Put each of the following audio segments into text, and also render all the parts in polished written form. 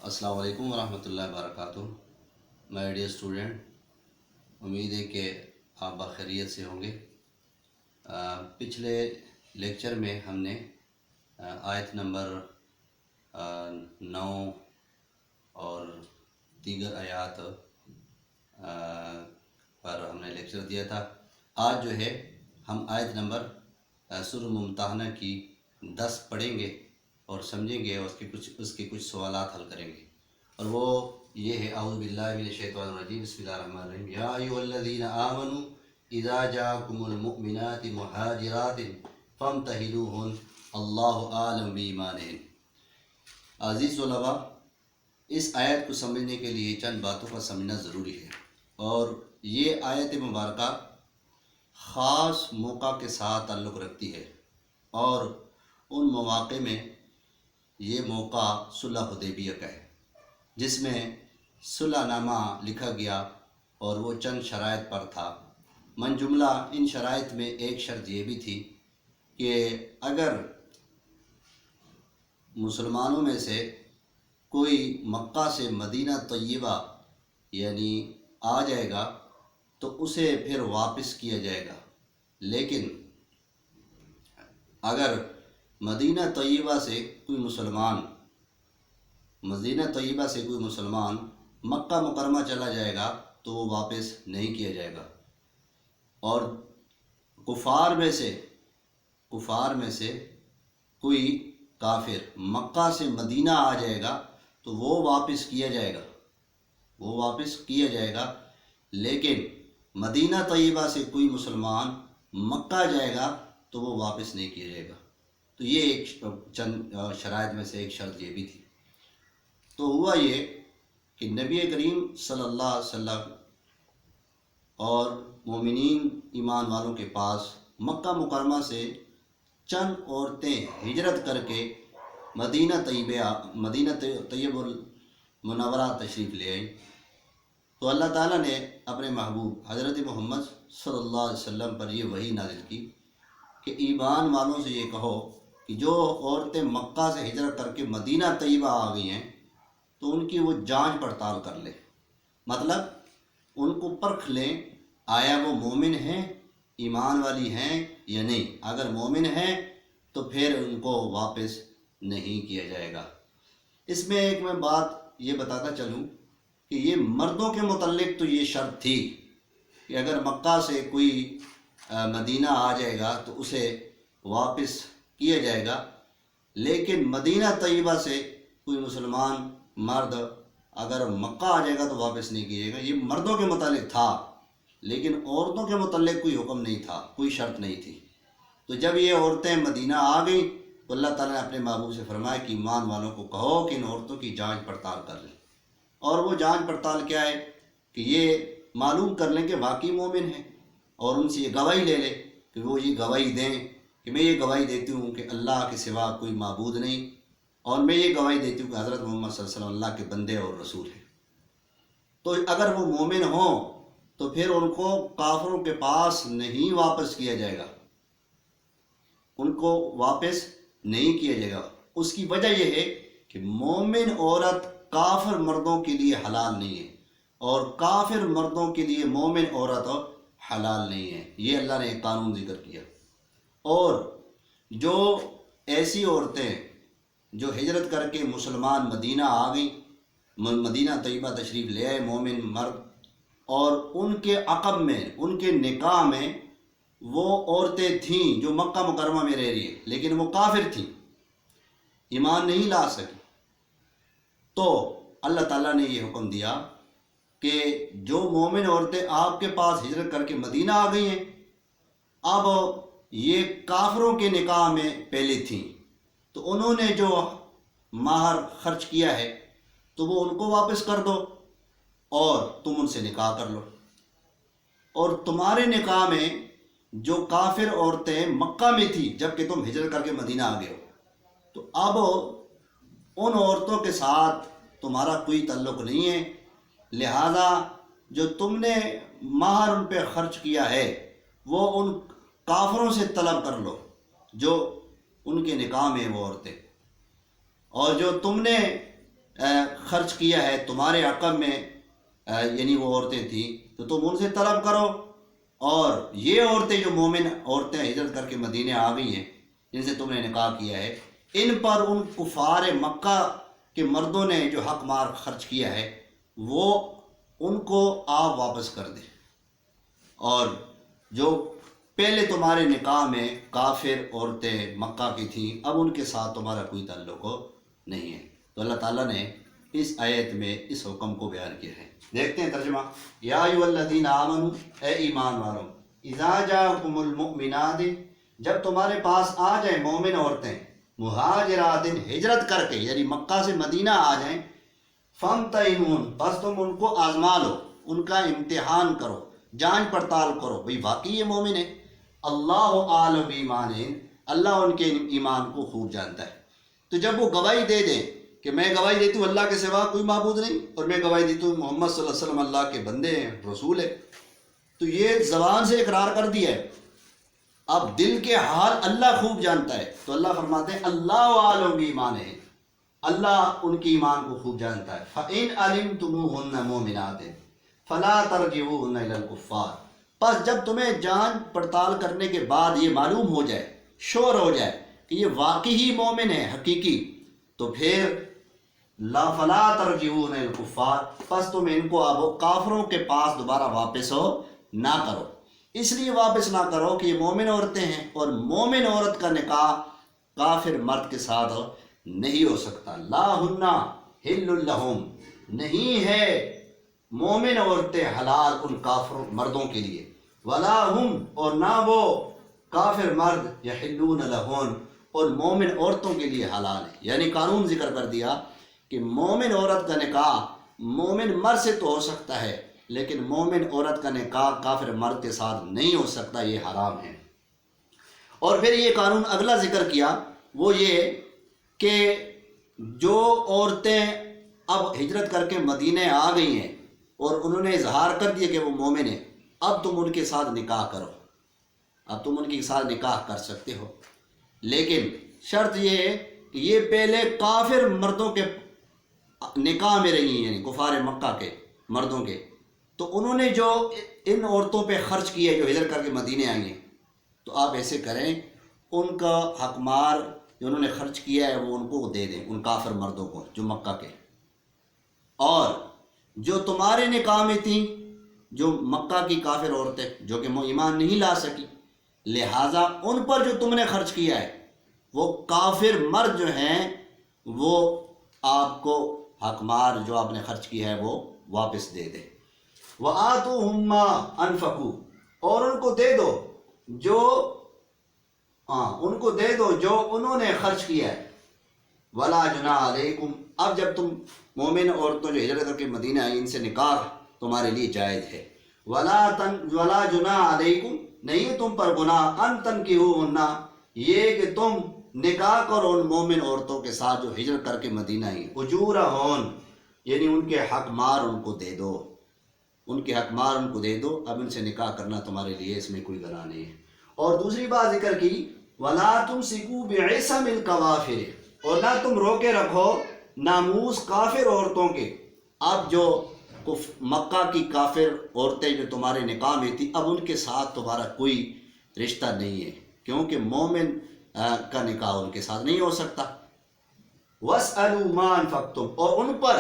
السلام علیکم ورحمۃ اللہ وبرکاتہ۔ مائی ڈیئر اسٹوڈنٹ، امید ہے کہ آپ بخیریت سے ہوں گے۔ پچھلے لیکچر میں ہم نے آیت نمبر 9 اور دیگر آیات پر ہم نے لیکچر دیا تھا۔ آج جو ہے ہم آیت نمبر سورہ ممتحنہ کی 10 پڑھیں گے اور سمجھیں گے اور اس کے کچھ سوالات حل کریں گے، اور وہ یہ ہے: اعوذ باللہ من الشیطان الرجیم، بسم اللہ الرحمن الرحیم۔ یا ایھا الذین آمنوا اذا جاءکم المؤمنات مہاجرات فامتحنوہن اللہ اعلم بایمانہن۔ عزیز طلباء، اس آیت کو سمجھنے کے لیے چند باتوں کا سمجھنا ضروری ہے، اور یہ آیت مبارکہ خاص موقع کے ساتھ تعلق رکھتی ہے، اور ان مواقع میں یہ موقع صلح حدیبیہ کا ہے، جس میں صلح نامہ لکھا گیا اور وہ چند شرائط پر تھا۔ من جملہ ان شرائط میں ایک شرط یہ بھی تھی کہ اگر مسلمانوں میں سے کوئی مکہ سے مدینہ طیبہ یعنی آ جائے گا تو اسے پھر واپس کیا جائے گا، لیکن اگر مدینہ طیبہ سے کوئی مسلمان مکہ مکرمہ چلا جائے گا تو وہ واپس نہیں کیا جائے گا، اور کفار میں سے کوئی کافر مکہ سے مدینہ آ جائے گا تو وہ واپس کیا جائے گا، لیکن مدینہ طیبہ سے کوئی مسلمان مکہ جائے گا تو وہ واپس نہیں کیا جائے گا۔ تو یہ ایک چند شرائط میں سے ایک شرط یہ بھی تھی۔ تو ہوا یہ کہ نبی کریم صلی اللہ علیہ وسلم اور مومنین ایمان والوں کے پاس مکہ مکرمہ سے چند عورتیں ہجرت کر کے مدینہ طیب المنورہ تشریف لے آئیں۔ تو اللہ تعالیٰ نے اپنے محبوب حضرت محمد صلی اللہ علیہ وسلم پر یہ وحی نازل کی کہ ایمان والوں سے یہ کہو کہ جو عورتیں مکہ سے ہجرت کر کے مدینہ طیبہ آ گئی ہیں تو ان کی وہ جانچ پڑتال کر لیں، مطلب ان کو پرکھ لیں آیا وہ مومن ہیں، ایمان والی ہیں یا نہیں۔ اگر مومن ہیں تو پھر ان کو واپس نہیں کیا جائے گا۔ اس میں ایک میں بات یہ بتاتا چلوں کہ یہ مردوں کے متعلق تو یہ شرط تھی کہ اگر مکہ سے کوئی مدینہ آ جائے گا تو اسے واپس کیا جائے گا، لیکن مدینہ طیبہ سے کوئی مسلمان مرد اگر مکہ آ جائے گا تو واپس نہیں کیا جائے گا۔ یہ مردوں کے متعلق تھا، لیکن عورتوں کے متعلق کوئی حکم نہیں تھا، کوئی شرط نہیں تھی۔ تو جب یہ عورتیں مدینہ آ گئیں تو اللہ تعالیٰ نے اپنے محبوب سے فرمایا کہ ایمان والوں کو کہو کہ ان عورتوں کی جانچ پڑتال کر لیں، اور وہ جانچ پڑتال کیا ہے کہ یہ معلوم کر لیں کہ واقعی مومن ہیں، اور ان سے یہ گواہی لے لیں کہ وہ یہ گواہی دیں کہ میں یہ گواہی دیتی ہوں کہ اللہ کے سوا کوئی معبود نہیں، اور میں یہ گواہی دیتی ہوں کہ حضرت محمد صلی اللہ علیہ وسلم اللہ کے بندے اور رسول ہیں۔ تو اگر وہ مومن ہوں تو پھر ان کو کافروں کے پاس نہیں واپس کیا جائے گا، اس کی وجہ یہ ہے کہ مومن عورت کافر مردوں کے لیے حلال نہیں ہے، اور کافر مردوں کے لیے مومن عورت حلال نہیں ہے۔ یہ اللہ نے ایک قانون ذکر کیا۔ اور جو ایسی عورتیں جو ہجرت کر کے مسلمان مدینہ آ گئیں، مدینہ طیبہ تشریف لے آئے مومن مرد، اور ان کے عقب میں ان کے نکاح میں وہ عورتیں تھیں جو مکہ مکرمہ میں رہ رہی ہیں لیکن وہ کافر تھیں، ایمان نہیں لا سکی، تو اللہ تعالیٰ نے یہ حکم دیا کہ جو مومن عورتیں آپ کے پاس ہجرت کر کے مدینہ آ گئی ہیں، اب یہ کافروں کے نکاح میں پہلے تھیں، تو انہوں نے جو مہر خرچ کیا ہے تو وہ ان کو واپس کر دو اور تم ان سے نکاح کر لو۔ اور تمہارے نکاح میں جو کافر عورتیں مکہ میں تھیں جبکہ تم ہجرت کر کے مدینہ آ گئے ہو، تو اب ان عورتوں کے ساتھ تمہارا کوئی تعلق نہیں ہے، لہذا جو تم نے مہر ان پہ خرچ کیا ہے وہ ان کافروں سے طلب کر لو جو ان کے نکاح میں وہ عورتیں، اور جو تم نے خرچ کیا ہے تمہارے حق میں یعنی وہ عورتیں تھیں تو تم ان سے طلب کرو، اور یہ عورتیں جو مومن عورتیں ہجرت کر کے مدینے آ گئی ہیں جن سے تم نے نکاح کیا ہے، ان پر ان کفار مکہ کے مردوں نے جو حق مار خرچ کیا ہے وہ ان کو آپ واپس کر دیں، اور جو پہلے تمہارے نکاح میں کافر عورتیں مکہ کی تھیں اب ان کے ساتھ تمہارا کوئی تعلق نہیں ہے۔ تو اللہ تعالیٰ نے اس آیت میں اس حکم کو بیان کیا ہے۔ دیکھتے ہیں ترجمہ۔ یا ایھا الذین آمنوا، اے ایمان والوں، اذا جاءکم المؤمنات، جب تمہارے پاس آ جائیں مومن عورتیں، مہاجرات، ہجرت کر کے یعنی مکہ سے مدینہ آ جائیں، فامتحنوہن، بس تم ان کو آزما لو، ان کا امتحان کرو، جانچ پڑتال کرو، بھئی واقعی یہ مومن ہے۔ اللہ اعلم بایمانہم، اللہ ان کے ایمان کو خوب جانتا ہے۔ تو جب وہ گواہی دے دیں کہ میں گواہی دیتی ہوں اللہ کے سوا کوئی معبود نہیں، اور میں گواہی دیتی ہوں محمد صلی اللہ علیہ وسلم اللہ کے بندے ہیں، رسول ہے، تو یہ زبان سے اقرار کر دیا ہے، اب دل کے حال اللہ خوب جانتا ہے۔ تو اللہ فرماتے ہیں اللہ عالم بایمانہم، اللہ ان کی ایمان کو خوب جانتا ہے۔ فَإِنْ عَلِمْتُمُوهُنَّ مُؤْمِنَاتٍ فَلَا تَرْجِعُوهُنَّ إِلَى الْكُفَّارِ، پس جب تمہیں جانچ پڑتال کرنے کے بعد یہ معلوم ہو جائے، شور ہو جائے کہ یہ واقعی مومن ہے حقیقی، تو پھر لا فلا ترجعون الى الکفار، پس تم ان کو اب کافروں کے پاس دوبارہ واپس نہ کرو۔ اس لیے واپس نہ کرو کہ یہ مومن عورتیں ہیں، اور مومن عورت کا نکاح کافر مرد کے ساتھ نہیں ہو سکتا۔ لا ہن حل لہم، نہیں ہے مومن عورتیں حلال ان کافر مردوں کے لیے، ولا ہم، اور نہ وہ کافر مرد یحلون لہن، اور مومن عورتوں کے لیے حلال ہے۔ یعنی قانون ذکر کر دیا کہ مومن عورت کا نکاح مومن مرد سے تو ہو سکتا ہے، لیکن مومن عورت کا نکاح کافر مرد کے ساتھ نہیں ہو سکتا، یہ حرام ہے۔ اور پھر یہ قانون اگلا ذکر کیا وہ یہ کہ جو عورتیں اب ہجرت کر کے مدینے آ گئی ہیں اور انہوں نے اظہار کر دیا کہ وہ مومن ہیں، اب تم ان کے ساتھ نکاح کرو، اب تم ان کے ساتھ نکاح کر سکتے ہو، لیکن شرط یہ ہے کہ یہ پہلے کافر مردوں کے نکاح میں رہی ہیں، یعنی کفار مکہ کے مردوں کے، تو انہوں نے جو ان عورتوں پہ خرچ کیا ہے جو ہجرت کر کے مدینے آئی ہیں، تو آپ ایسے کریں ان کا حق مار جو انہوں نے خرچ کیا ہے وہ ان کو دے دیں، ان کافر مردوں کو جو مکہ کے، اور جو تمہارے نکاح میں تھیں جو مکہ کی کافر عورتیں جو کہ ایمان نہیں لا سکی، لہٰذا ان پر جو تم نے خرچ کیا ہے وہ کافر مرد جو ہیں وہ آپ کو حق مار جو آپ نے خرچ کیا ہے وہ واپس دے دیں۔ وَآتُوهُمْ مَا أَنفَقُوا، اور ان کو دے دو جو ان کو دے دو جو انہوں نے خرچ کیا ہے۔ وَلَا جُنَاحَ عَلَيْكُمْ، اب جب تم مومن عورتوں جو ہجرت کر کے مدینہ آئی ان سے نکاح تمہارے لیے جائز ہے۔ وَلَا جُنَاحَ عَلَيْكُمْ، نہیں تم پر گناہ، أَن تَنكِحُوهُنَّ، یہ کہ تم نکاح کرو ان مومن عورتوں کے ساتھ جو ہجرت کر کے مدینہ آئی، اجورہن، یعنی ان کے حق مار ان کو دے دو، ان کے حق مار ان کو دے دو، اب ان سے نکاح کرنا تمہارے لیے اس میں کوئی گناہ نہیں ہے۔ اور دوسری بات ذکر کی وَلَا تُمْسِكُوا بِعِصَمِ الْكَوَافِرِ، اور نہ تم روکے رکھو ناموس کافر عورتوں کے۔ اب جو مکہ کی کافر عورتیں جو تمہارے نکاح میں تھی اب ان کے ساتھ تمہارا کوئی رشتہ نہیں ہے، کیونکہ مومن کا نکاح ان کے ساتھ نہیں ہو سکتا۔ وَاسْأَلُوا مَا أَنفَقْتُمْ، اور ان پر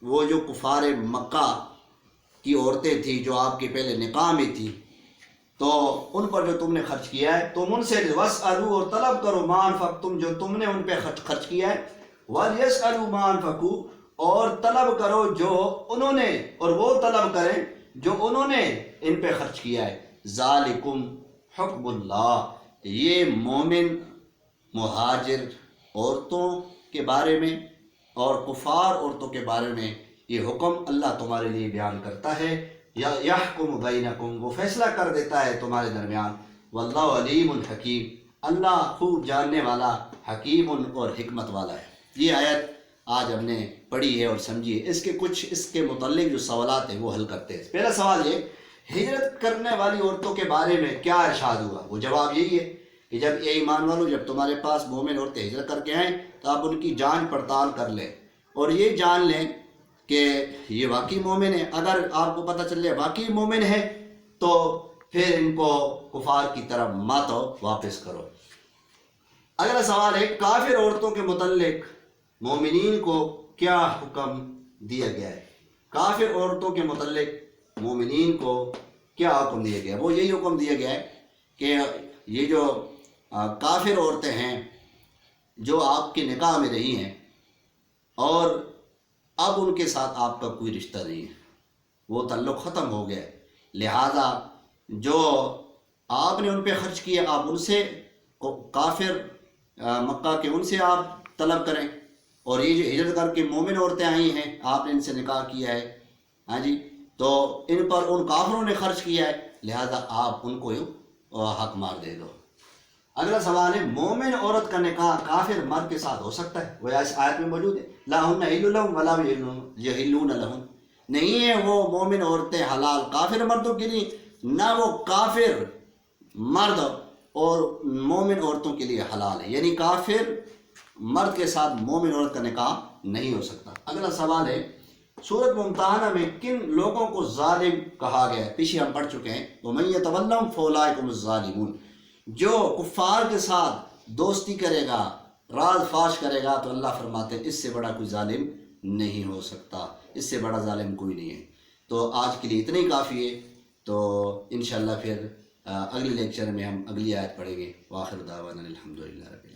وہ جو کفار مکہ کی عورتیں تھیں جو آپ کے پہلے نکاح میں تھیں، تو ان پر جو تم نے خرچ کیا ہے تم ان سے وَاسْأَلُوا، اور طلب کرو مَا أَنفَقْتُمْ، جو تم نے ان پہ خرچ کیا ہے، وَلْيَسْأَلُوا مَا أَنفَقُوا، اور طلب کرو جو انہوں نے، اور وہ طلب کریں جو انہوں نے ان پہ خرچ کیا ہے۔ ذَالِكُمْ حُکْمُ اللَّہ، یہ مومن مہاجر عورتوں کے بارے میں اور کفار عورتوں کے بارے میں یہ حکم اللہ تمہارے لیے بیان کرتا ہے۔ یحکم بینکم، وہ فیصلہ کر دیتا ہے تمہارے درمیان۔ واللہ علیم حکیم، اللہ خوب جاننے والا، حکیم اور حکمت والا ہے۔ یہ آیت آج ہم نے پڑھی ہے اور سمجھی ہے، اس کے متعلق جو سوالات ہیں وہ حل کرتے ہیں۔ پہلا سوال یہ، ہجرت کرنے والی عورتوں کے بارے میں کیا ارشاد ہوا؟ وہ جواب یہی ہے کہ جب اے ایمان والو، جب تمہارے پاس مومن عورتیں ہجرت کر کے آئیں تو آپ ان کی جانچ پڑتال کر لیں، اور یہ جان لیں کہ یہ واقعی مومن ہے۔ اگر آپ کو پتہ چل جائے واقعی مومن ہے تو پھر ان کو کفار کی طرف مت واپس کرو۔ اگلا سوال ہے کافر عورتوں کے متعلق مومنین کو کیا حکم دیا گیا ہے؟ کافر عورتوں کے متعلق مومنین کو کیا حکم دیا گیا ہے؟ وہ یہی حکم دیا گیا ہے کہ یہ جو کافر عورتیں ہیں جو آپ کے نکاح میں رہی ہیں اور اب ان کے ساتھ آپ کا کوئی رشتہ نہیں ہے، وہ تعلق ختم ہو گیا ہے، لہذا جو آپ نے ان پہ خرچ کیا آپ ان سے کافر مکہ کے ان سے آپ طلب کریں، اور یہ جو ہجرت کر کے مومن عورتیں آئی ہیں آپ نے ان سے نکاح کیا ہے، ہاں جی، تو ان پر ان کافروں نے خرچ کیا ہے، لہذا آپ ان کو حق مار دے دو۔ اگلا سوال ہے مومن عورت کا نکاح کافر مرد کے ساتھ ہو سکتا ہے؟ وہ اس آیت میں موجود ہے، لا ہن حل لہم ولا یحلون لہم، نہیں ہے وہ مومن عورتیں حلال کافر مردوں کے لیے، نہ وہ کافر مرد اور مومن عورتوں کے لیے حلال ہے، یعنی کافر مرد کے ساتھ مومن عورت کا نکاح نہیں ہو سکتا۔ اگلا سوال ہے سورۃ ممتحنہ میں کن لوگوں کو ظالم کہا گیا ہے؟ پیچھے ہم پڑھ چکے ہیں وَمَن يَتَوَلَّهُمْ فَأُولَٰئِكَ هُمُ الظَّالِمُونَ، جو کفار کے ساتھ دوستی کرے گا، راز فاش کرے گا، تو اللہ فرماتے ہیں اس سے بڑا کوئی ظالم نہیں ہو سکتا، اس سے بڑا ظالم کوئی نہیں ہے۔ تو آج کے لیے اتنا ہی کافی ہے، تو انشاءاللہ پھر اگلے لیکچر میں ہم اگلی آیت پڑھیں گے۔ وآخر دعوانا الحمدللہ رب العالمین۔